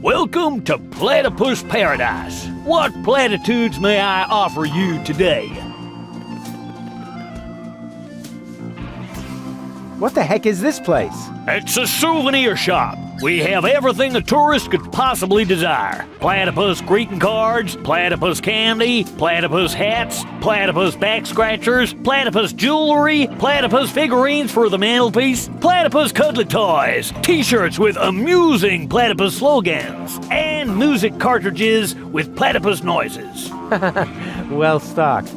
Welcome to Platypus Paradise. What platitudes may I offer you today? What the heck is this place? It's a souvenir shop. We have everything a tourist could possibly desire. Platypus greeting cards, platypus candy, platypus hats, platypus back scratchers, platypus jewelry, platypus figurines for the mantelpiece, platypus cuddly toys, t-shirts with amusing platypus slogans, and music cartridges with platypus noises. Well stocked.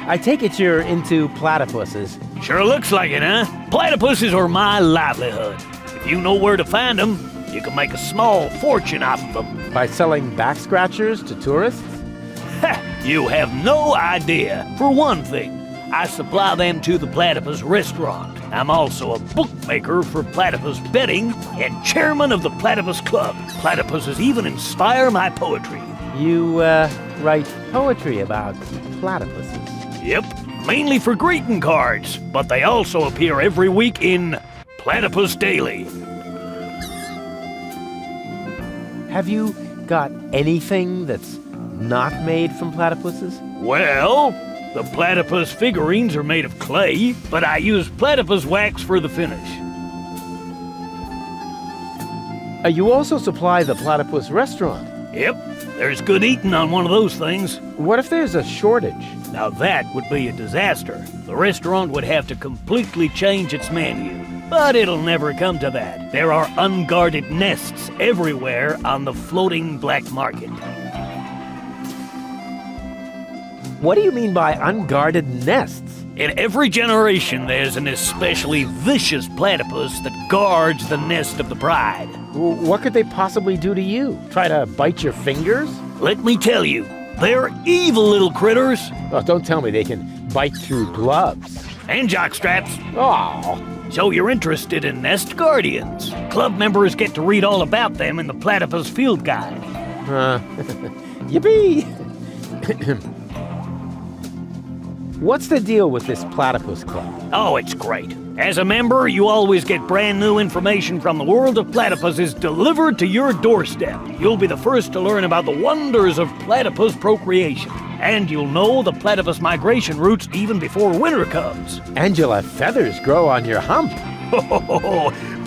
I take it you're into platypuses. Sure looks like it, huh? Platypuses are my livelihood. If you know where to find them, you can make a small fortune off of them. By selling back scratchers to tourists? Ha! You have no idea. For one thing, I supply them to the Platypus restaurant. I'm also a bookmaker for platypus betting and chairman of the Platypus Club. Platypuses even inspire my poetry. You, write poetry about platypuses? Yep, mainly for greeting cards, but they also appear every week in Platypus Daily. Have you got anything that's not made from platypuses? Well, the platypus figurines are made of clay, but I use platypus wax for the finish. You also supply the platypus restaurant? Yep, there's good eating on one of those things. What if there's a shortage? Now that would be a disaster. The restaurant would have to completely change its menu. But it'll never come to that. There are unguarded nests everywhere on the floating black market. What do you mean by unguarded nests? In every generation, there's an especially vicious platypus that guards the nest of the bride. What could they possibly do to you? Try to bite your fingers? Let me tell you, they're evil little critters. Oh, don't tell me they can bite through gloves. And jockstraps. Oh. So you're interested in nest guardians. Club members get to read all about them in the Platypus Field Guide. Yippee! What's the deal with this platypus club? Oh, it's great. As a member, you always get brand new information from the world of platypuses delivered to your doorstep. You'll be the first to learn about the wonders of platypus procreation. And you'll know the platypus migration routes even before winter comes. And you'll have feathers grow on your hump.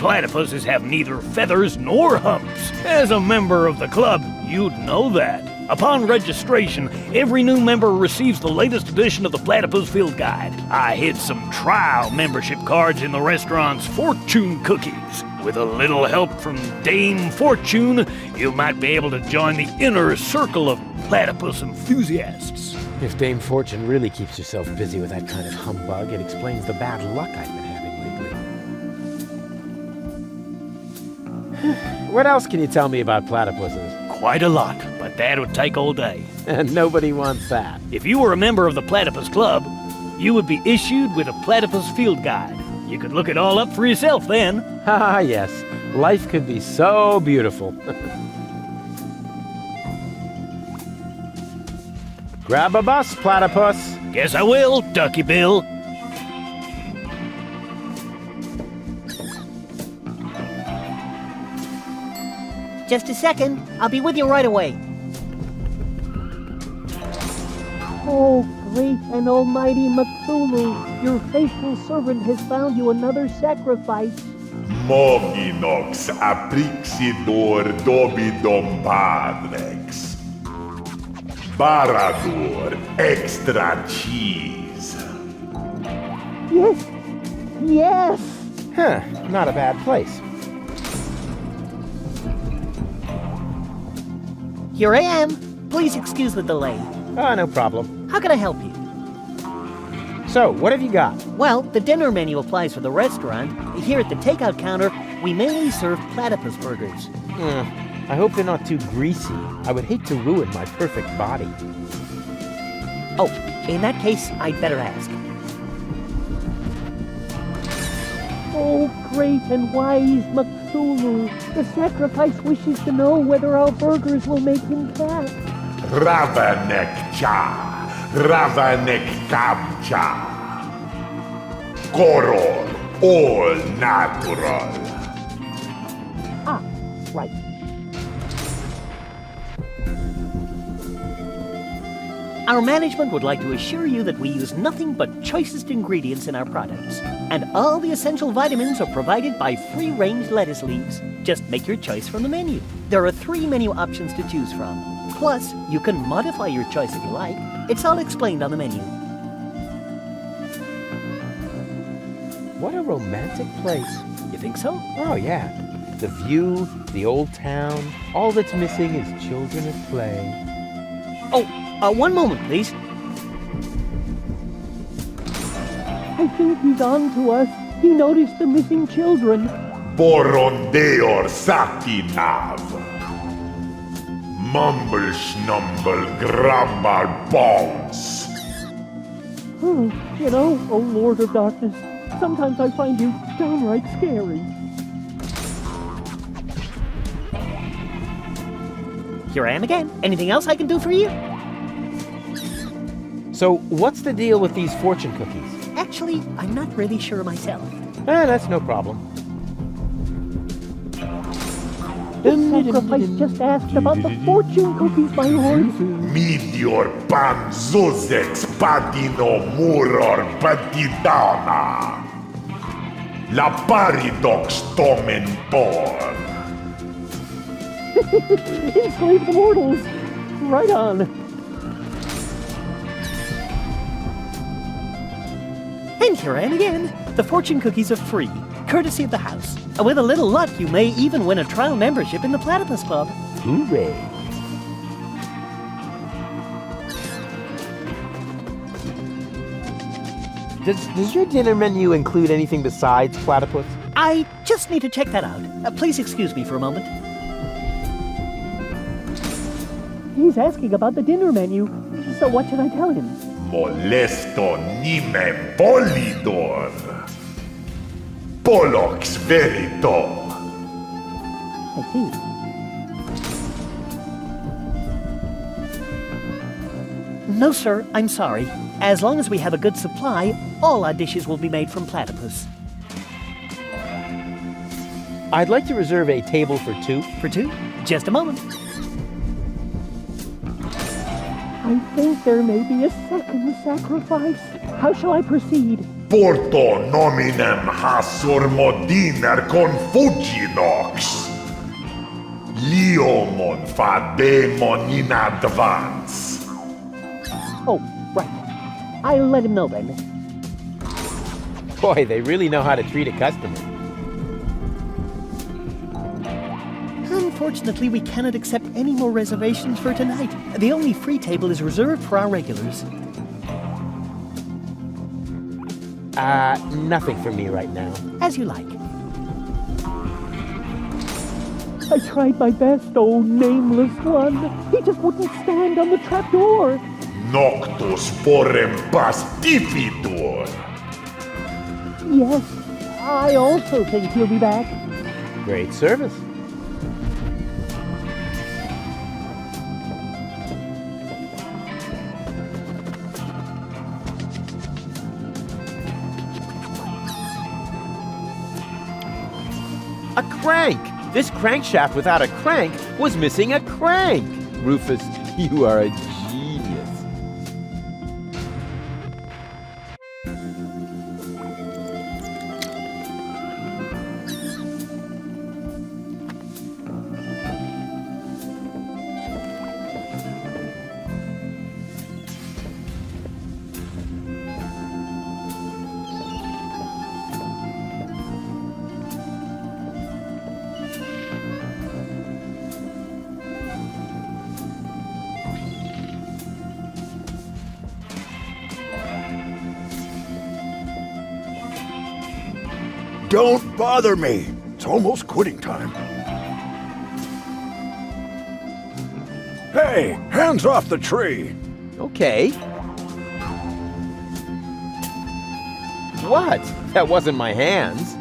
Platypuses have neither feathers nor humps. As a member of the club, you'd know that. Upon registration, every new member receives the latest edition of the Platypus Field Guide. I hid some trial membership cards in the restaurant's fortune cookies. With a little help from Dame Fortune, you might be able to join the inner circle of platypus enthusiasts. If Dame Fortune really keeps herself busy with that kind of humbug, it explains the bad luck I've been having lately. What else can you tell me about platypuses? Quite a lot, but that would take all day. And nobody wants that. If you were a member of the Platypus Club, you would be issued with a Platypus Field Guide. You could look it all up for yourself then. Ah, yes. Life could be so beautiful. Grab a bus, platypus. Guess I will, Ducky Bill. Just a second. I'll be with you right away. Oh, great and almighty Cthulhu, your faithful servant has found you another sacrifice. Moginox aprixidor dobidom padrex. Barador extra cheese. Yes! Yes! Huh, not a bad place. Here I am. Please excuse the delay. Oh, no problem. How can I help you? So, what have you got? Well, the dinner menu applies for the restaurant. Here at the takeout counter, we mainly serve platypus burgers. I hope they're not too greasy. I would hate to ruin my perfect body. Oh, in that case, I'd better ask. Oh, great and wise Cthulhu, the sacrifice wishes to know whether our burgers will make him fat. Ravanek cha, Ravanek kamcha. Koror, all natural. Right. Our management would like to assure you that we use nothing but choicest ingredients in our products, and all the essential vitamins are provided by free-range lettuce leaves. Just make your choice from the menu. There are 3 menu options to choose from. Plus, you can modify your choice if you like. It's all explained on the menu. What a romantic place. You think so? Oh, yeah. The view, the old town. All that's missing is children at play. Oh, one moment, please. I think he's on to us. He noticed the missing children. Porondeor sakinav. Mumble snumble grumble bones. Oh, you know, oh Lord of Darkness, sometimes I find you downright scary. Here I am again. Anything else I can do for you? So, what's the deal with these fortune cookies? Actually, I'm not really sure myself. That's no problem. The sacrifice just asked about the fortune cookies, my lord. Meteor pan zuzex patino muror patidana. La paridox tomen por. Enslave the mortals. Right on. And here I am again. The fortune cookies are free, courtesy of the house. And with a little luck, you may even win a trial membership in the Platypus Club. Hooray. Does your dinner menu include anything besides platypus? I just need to check that out. Please excuse me for a moment. He's asking about the dinner menu. So what should I tell him? Molesto nimem polidor. Polox verito. I see. No, sir, I'm sorry. As long as we have a good supply, all our dishes will be made from platypus. I'd like to reserve a table for 2. For 2? Just a moment. I think there may be a second sacrifice. How shall I proceed? Porto nominem hasur modiner confuginox. Liomon fademon in advance. Oh, right. I'll let him know then. Boy, they really know how to treat a customer. Unfortunately, we cannot accept any more reservations for tonight. The only free table is reserved for our regulars. Nothing for me right now. As you like. I tried my best, oh nameless one. He just wouldn't stand on the trapdoor. Noctus porem pastipitur. Yes, I also think he'll be back. Great service. A crank! This crankshaft without a crank was missing a crank! Rufus, you are a genius. Don't bother me. It's almost quitting time. Hey, hands off the tree. Okay. What? That wasn't my hands.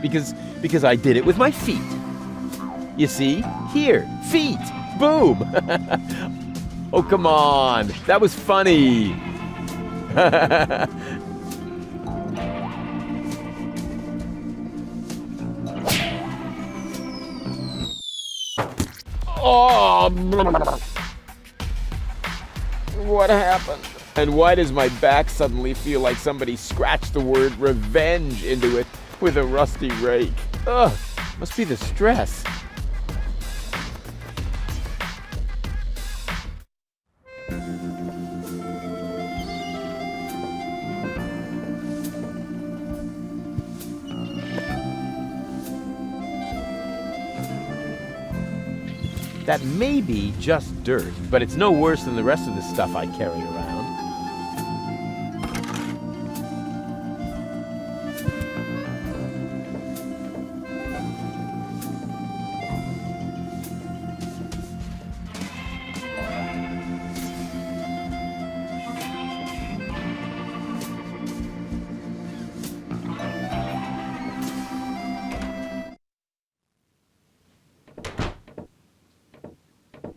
Because I did it with my feet. You see? Here, feet. Boom. Oh, come on. That was funny. Oh, what happened? And why does my back suddenly feel like somebody scratched the word revenge into it with a rusty rake? Ugh, must be the stress. That may be just dirt, but it's no worse than the rest of the stuff I carry around.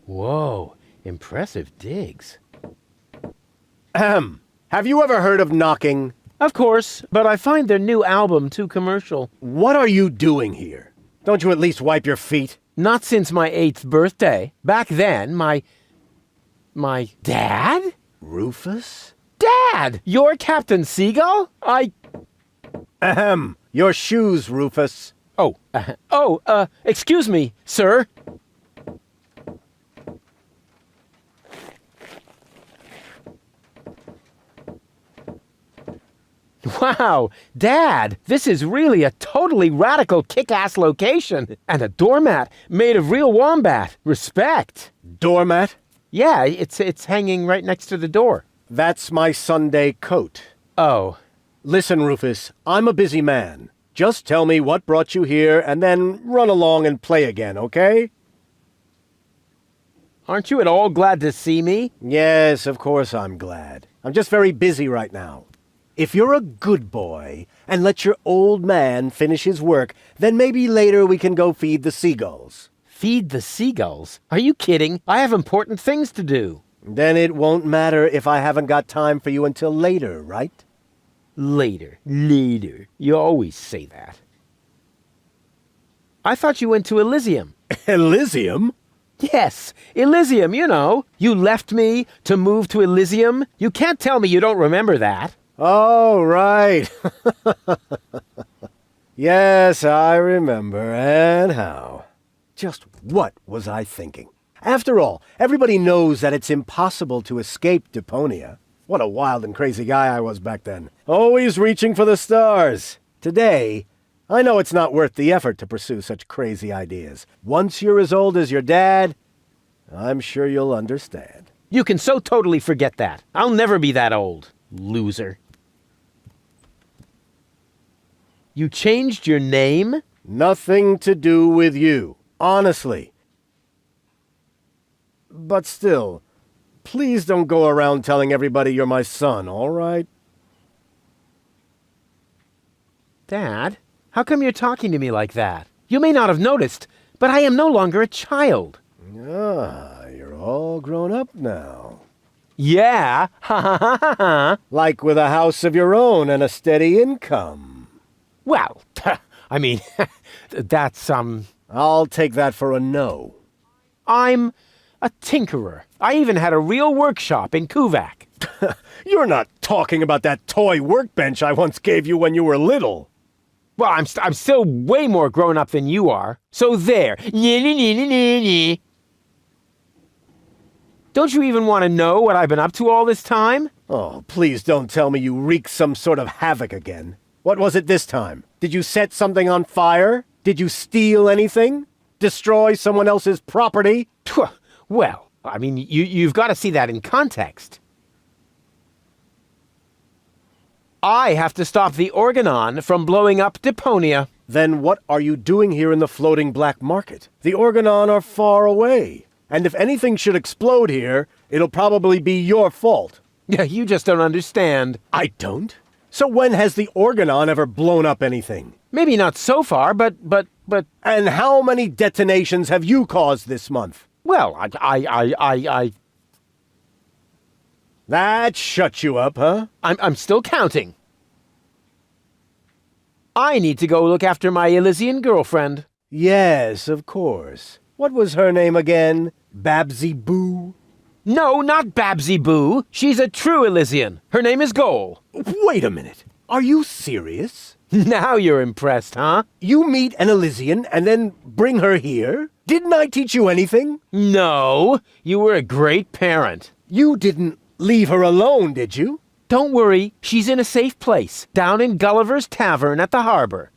Whoa, impressive digs. Ahem. Have you ever heard of knocking? Of course, but I find their new album too commercial. What are you doing here? Don't you at least wipe your feet? Not since my 8th birthday. Back then, my dad? Rufus? Dad! You're Captain Seagull? Ahem. Your shoes, Rufus. Excuse me, sir. Wow, Dad, this is really a totally radical kick-ass location. And a doormat made of real wombat. Respect. Doormat? Yeah, it's hanging right next to the door. That's my Sunday coat. Oh. Listen, Rufus, I'm a busy man. Just tell me what brought you here and then run along and play again, okay? Aren't you at all glad to see me? Yes, of course I'm glad. I'm just very busy right now. If you're a good boy and let your old man finish his work, then maybe later we can go feed the seagulls. Feed the seagulls? Are you kidding? I have important things to do. Then it won't matter if I haven't got time for you until later, right? Later. You always say that. I thought you went to Elysium. Elysium? Yes, Elysium, you know. You left me to move to Elysium. You can't tell me you don't remember that. Oh, right. Yes, I remember. And how? Just what was I thinking? After all, everybody knows that it's impossible to escape Deponia. What a wild and crazy guy I was back then. Always reaching for the stars. Today, I know it's not worth the effort to pursue such crazy ideas. Once you're as old as your dad, I'm sure you'll understand. You can so totally forget that. I'll never be that old. Loser. You changed your name? Nothing to do with you. Honestly. But still, please don't go around telling everybody you're my son, all right? Dad, how come you're talking to me like that? You may not have noticed, but I am no longer a child. Ah, you're all grown up now. Yeah, ha ha ha ha ha. Like with a house of your own and a steady income. Well, I mean, that's, I'll take that for a no. I'm a tinkerer. I even had a real workshop in Kuvak. You're not talking about that toy workbench I once gave you when you were little. Well, I'm still way more grown up than you are. So there. Don't you even want to know what I've been up to all this time? Oh, please don't tell me you wreaked some sort of havoc again. What was it this time? Did you set something on fire? Did you steal anything? Destroy someone else's property? Well, I mean, you've got to see that in context. I have to stop the Organon from blowing up Deponia. Then what are you doing here in the floating black market? The Organon are far away. And if anything should explode here, it'll probably be your fault. Yeah, you just don't understand. I don't? So when has the Organon ever blown up anything? Maybe not so far, but... And how many detonations have you caused this month? Well, I... That shut you up, huh? I'm still counting. I need to go look after my Elysian girlfriend. Yes, of course. What was her name again? Babsy Boo? No, not Babsy Boo. She's a true Elysian. Her name is Goal. Wait a minute. Are you serious? Now you're impressed, huh? You meet an Elysian and then bring her here? Didn't I teach you anything? No, you were a great parent. You didn't leave her alone, did you? Don't worry, she's in a safe place, down in Gulliver's Tavern at the harbor.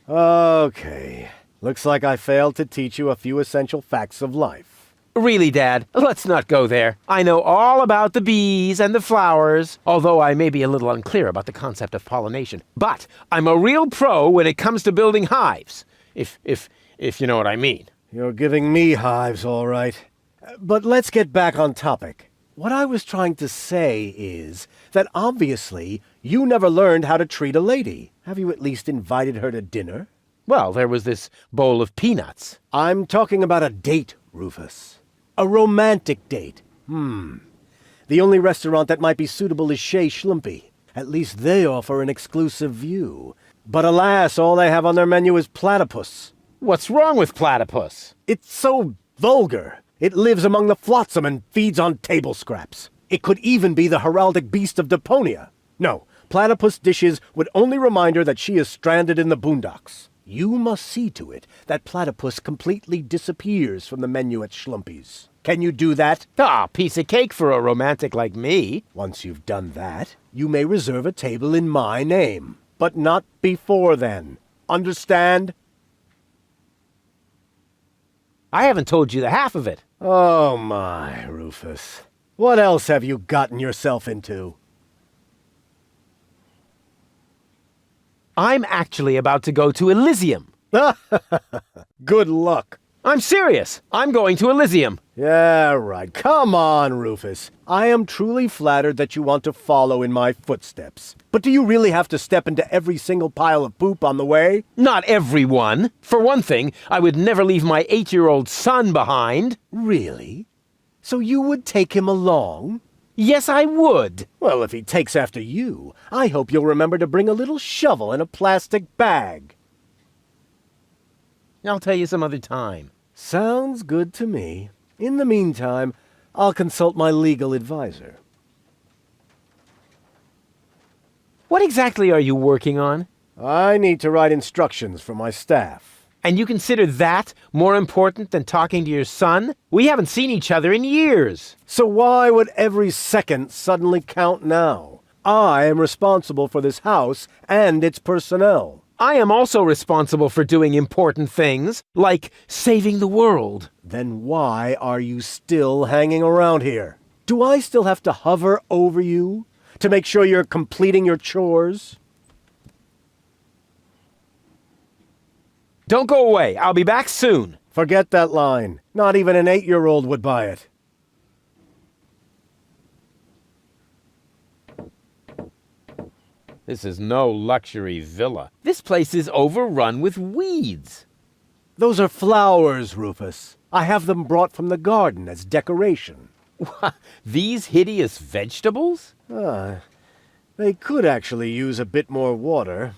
Okay. Looks like I failed to teach you a few essential facts of life. Really, Dad, let's not go there. I know all about the bees and the flowers, although I may be a little unclear about the concept of pollination. But I'm a real pro when it comes to building hives, if you know what I mean. You're giving me hives, all right. But let's get back on topic. What I was trying to say is that obviously you never learned how to treat a lady. Have you at least invited her to dinner? Well, there was this bowl of peanuts. I'm talking about a date, Rufus. A romantic date. The only restaurant that might be suitable is Chez Schlumpy. At least they offer an exclusive view. But alas, all they have on their menu is platypus. What's wrong with platypus? It's so vulgar. It lives among the flotsam and feeds on table scraps. It could even be the heraldic beast of Deponia. No, platypus dishes would only remind her that she is stranded in the boondocks. You must see to it that platypus completely disappears from the menu at Schlumpy's. Can you do that? Ah, piece of cake for a romantic like me. Once you've done that, you may reserve a table in my name. But not before then. Understand? I haven't told you the half of it. Oh my, Rufus. What else have you gotten yourself into? I'm actually about to go to Elysium. Good luck. I'm serious. I'm going to Elysium. Yeah, right. Come on, Rufus. I am truly flattered that you want to follow in my footsteps. But do you really have to step into every single pile of poop on the way? Not everyone. For one thing, I would never leave my 8-year-old son behind. Really? So you would take him along? Yes, I would. Well, if he takes after you, I hope you'll remember to bring a little shovel and a plastic bag. I'll tell you some other time. Sounds good to me. In the meantime, I'll consult my legal advisor. What exactly are you working on? I need to write instructions for my staff. And you consider that more important than talking to your son? We haven't seen each other in years. So why would every second suddenly count now? I am responsible for this house and its personnel. I am also responsible for doing important things, like saving the world. Then why are you still hanging around here? Do I still have to hover over you to make sure you're completing your chores? Don't go away. I'll be back soon. Forget that line. Not even an 8-year-old would buy it. This is no luxury villa. This place is overrun with weeds. Those are flowers, Rufus. I have them brought from the garden as decoration. These hideous vegetables? They could actually use a bit more water.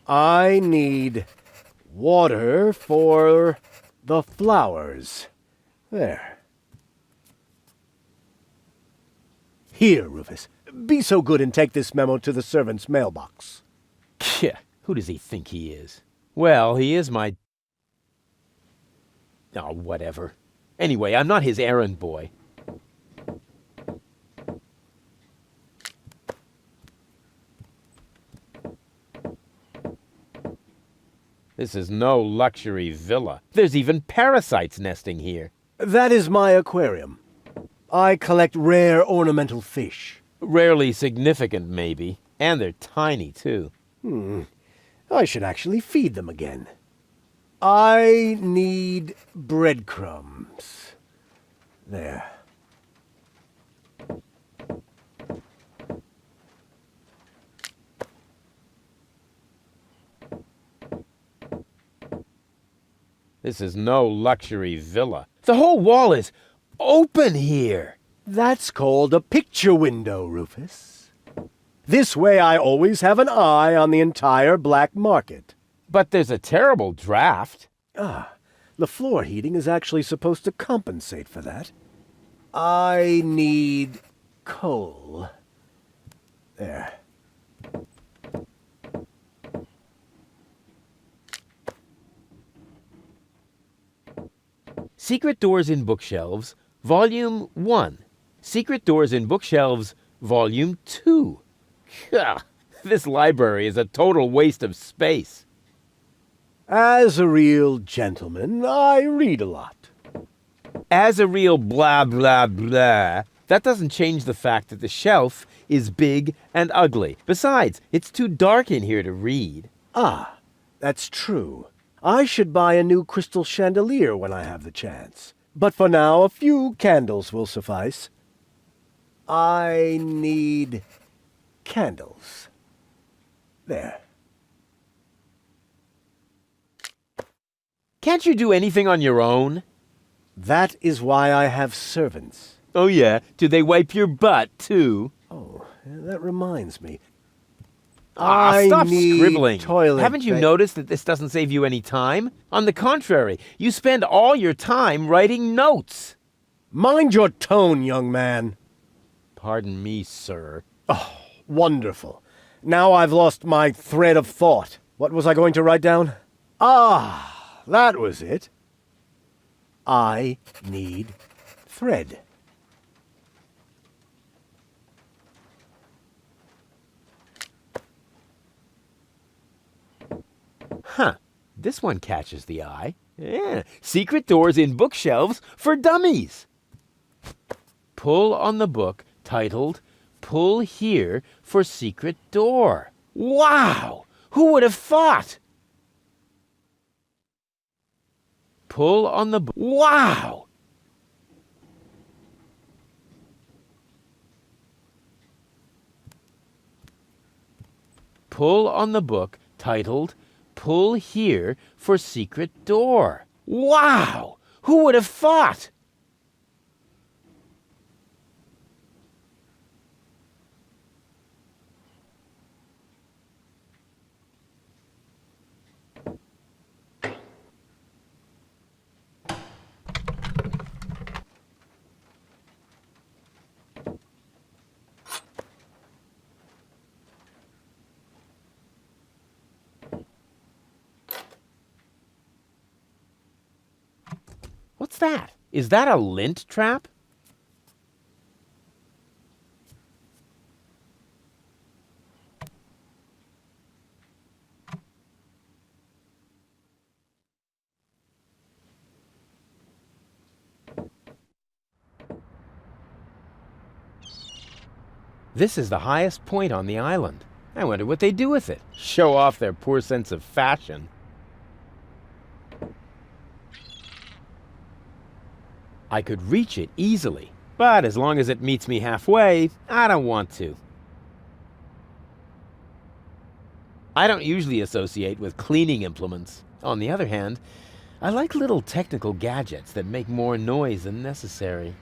I need water for the flowers. There. Here, Rufus. Be so good and take this memo to the servant's mailbox. Yeah, who does he think he is? Well, he is my... Oh, whatever. Anyway, I'm not his errand boy. This is no luxury villa. There's even parasites nesting here. That is my aquarium. I collect rare ornamental fish. Rarely significant, maybe. And they're tiny, too. I should actually feed them again. I need breadcrumbs. There. This is no luxury villa. The whole wall is open here. That's called a picture window, Rufus. This way I always have an eye on the entire black market. But there's a terrible draft. The floor heating is actually supposed to compensate for that. I need coal. There. Secret Doors in Bookshelves, Volume 1. Secret Doors in Bookshelves, Volume 2. Gah, this library is a total waste of space. As a real gentleman, I read a lot. As a real blah blah blah, that doesn't change the fact that the shelf is big and ugly. Besides, it's too dark in here to read. Ah, that's true. I should buy a new crystal chandelier when I have the chance. But for now, a few candles will suffice. I need candles. There. Can't you do anything on your own? That is why I have servants. Oh yeah, do they wipe your butt too? Oh, that reminds me. Stop need scribbling. Toilet Haven't you noticed that this doesn't save you any time? On the contrary, you spend all your time writing notes. Mind your tone, young man. Pardon me, sir. Oh, wonderful. Now I've lost my thread of thought. What was I going to write down? Ah, that was it. I need thread. Huh, this one catches the eye. Yeah, Secret Doors in Bookshelves for Dummies. Pull on the book titled Pull Here for Secret Door. Wow! Who would have thought? Pull on the book. Wow! Pull on the book titled Pull Here for Secret Door. Wow! Who would have thought? What's that? Is that a lint trap? This is the highest point on the island. I wonder what they do with it. Show off their poor sense of fashion. I could reach it easily, but as long as it meets me halfway, I don't want to. I don't usually associate with cleaning implements. On the other hand, I like little technical gadgets that make more noise than necessary.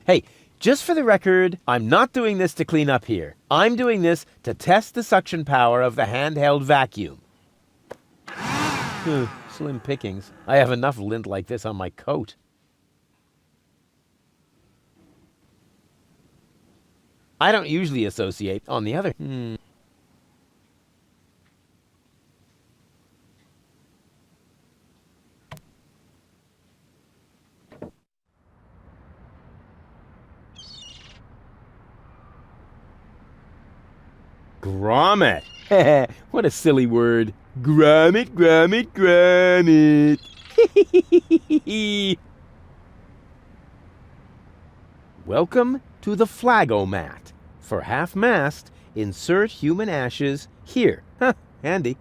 Hey, just for the record, I'm not doing this to clean up here. I'm doing this to test the suction power of the handheld vacuum. Slim pickings. I have enough lint like this on my coat. I don't usually associate on the other. Grommet. What a silly word. Grommet, grommet, grommet. Welcome to the flagomat. For half-mast, insert human ashes here. Handy.